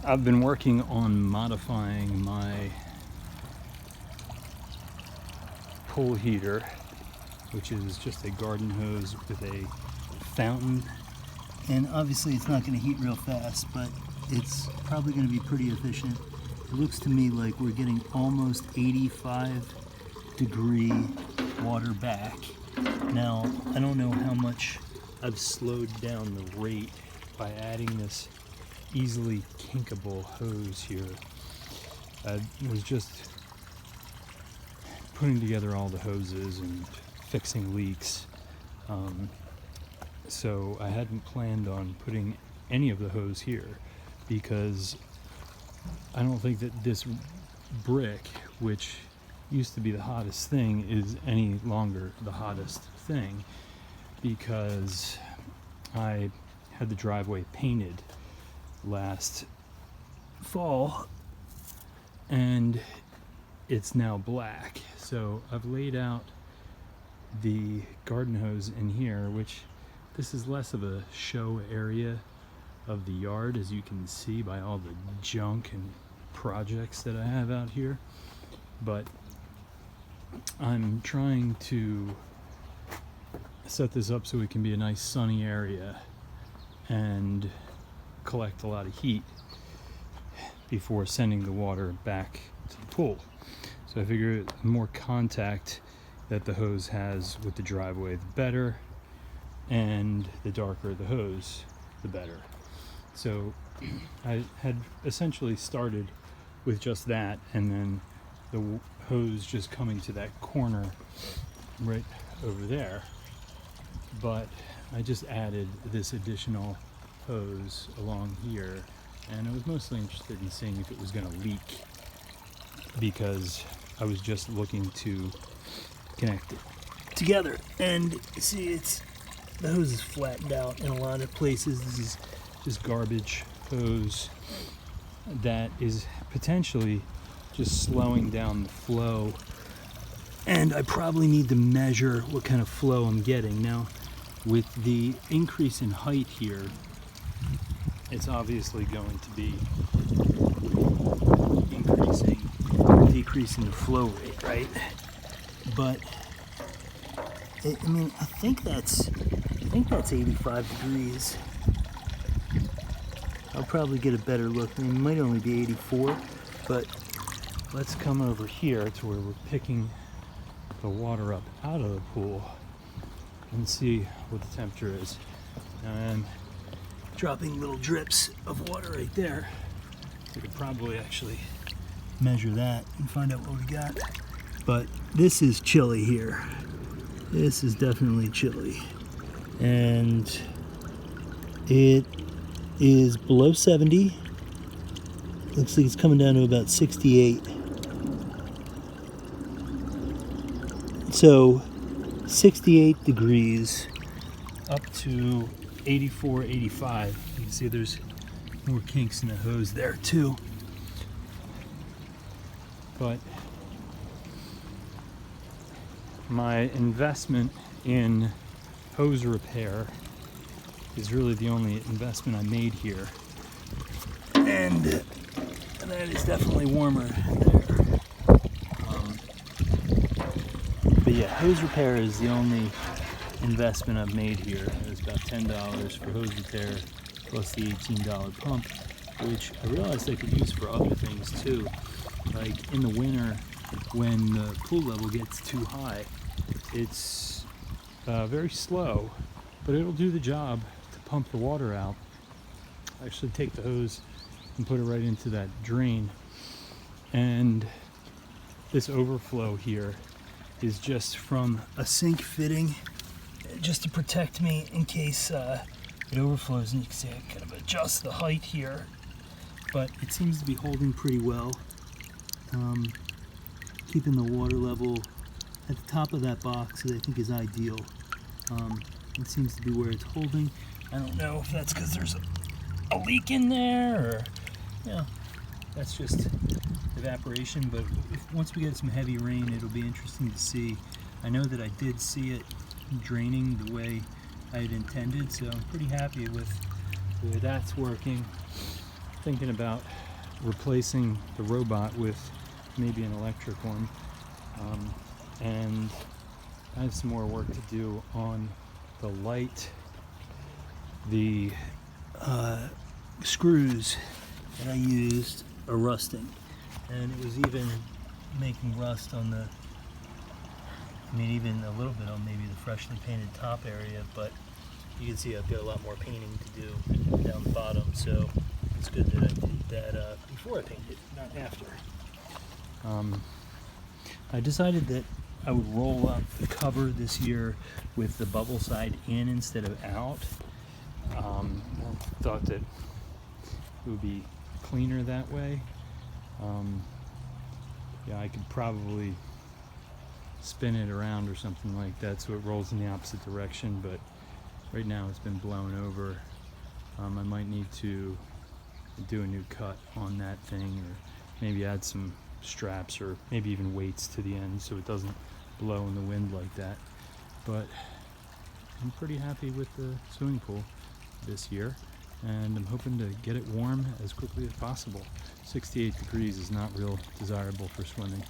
I've been working on modifying my pool heater, which is just a garden hose with a fountain. And obviously it's not going to heat real fast, but it's probably going to be pretty efficient. It looks to me like we're getting almost 85-degree water back. Now, I don't know how much I've slowed down the rate by adding this easily kinkable hose here. I was just putting together all the hoses and fixing leaks. So I hadn't planned on putting any of the hose here because I don't think that this brick, which used to be the hottest thing, is any longer the hottest thing, because I had the driveway painted last fall and it's now black. So I've laid out the garden hose in here, which this is less of a show area of the yard, as you can see by all the junk and projects that I have out here. But I'm trying to set this up so it can be a nice sunny area and collect a lot of heat before sending the water back to the pool. So I figure the more contact that the hose has with the driveway, the better, and the darker the hose, the better. So I had essentially started with just that, and then the hose just coming to that corner right over there. But I just added this additional hose along here, and I was mostly interested in seeing if it was going to leak, because I was just looking to connect it together. And see, the hose is flattened out in a lot of places. This is just garbage hose that is potentially just slowing down the flow, and I probably need to measure what kind of flow I'm getting. Now, with the increase in height here, it's obviously going to be decreasing the flow rate, right? But I mean, I think that's 85 degrees. I'll probably get a better look. I mean, it might only be 84, but let's come over here to where we're picking the water up out of the pool and see what the temperature is. Now I'm dropping little drips of water right there. So we could probably actually measure that and find out what we got. But this is chilly here. This is definitely chilly. And it is below 70. Looks like it's coming down to about 68. So 68 degrees up to 84, 85. You can see there's more kinks in the hose there too. But my investment in hose repair is really the only investment I made here. And that is definitely warmer there. But yeah, hose repair is the only investment I've made here. It's about $10 for hose repair plus the $18 pump, which I realized I could use for other things too. Like in the winter, when the pool level gets too high, it's very slow, but it'll do the job to pump the water out. I actually take the hose and put it right into that drain, and this overflow here is just from a sink fitting, just to protect me in case it overflows. And you can see I kind of adjust the height here, but it seems to be holding pretty well, keeping the water level at the top of that box that I think is ideal. It seems to be where it's holding. I don't know if that's because there's a leak in there, or that's just evaporation. But once we get some heavy rain, it'll be interesting to see. I know that I did see it draining the way I had intended, so I'm pretty happy with the way that's working. thinking about replacing the robot with maybe an electric one. And I have some more work to do on the light. The screws that I used are rusting, and it was even making rust on the, I mean, even a little bit on maybe the freshly painted top area, but you can see I've got a lot more painting to do down the bottom, so it's good that I did that before I painted, not after. I decided that I would roll up the cover this year with the bubble side in instead of out. I thought that it would be cleaner that way. Yeah, I could probably spin it around or something like that so it rolls in the opposite direction, but right now it's been blown over. I might need to do a new cut on that thing, or maybe add some straps or maybe even weights to the end so it doesn't blow in the wind like that. But I'm pretty happy with the swimming pool this year, and I'm hoping to get it warm as quickly as possible. 68 degrees is not real desirable for swimming.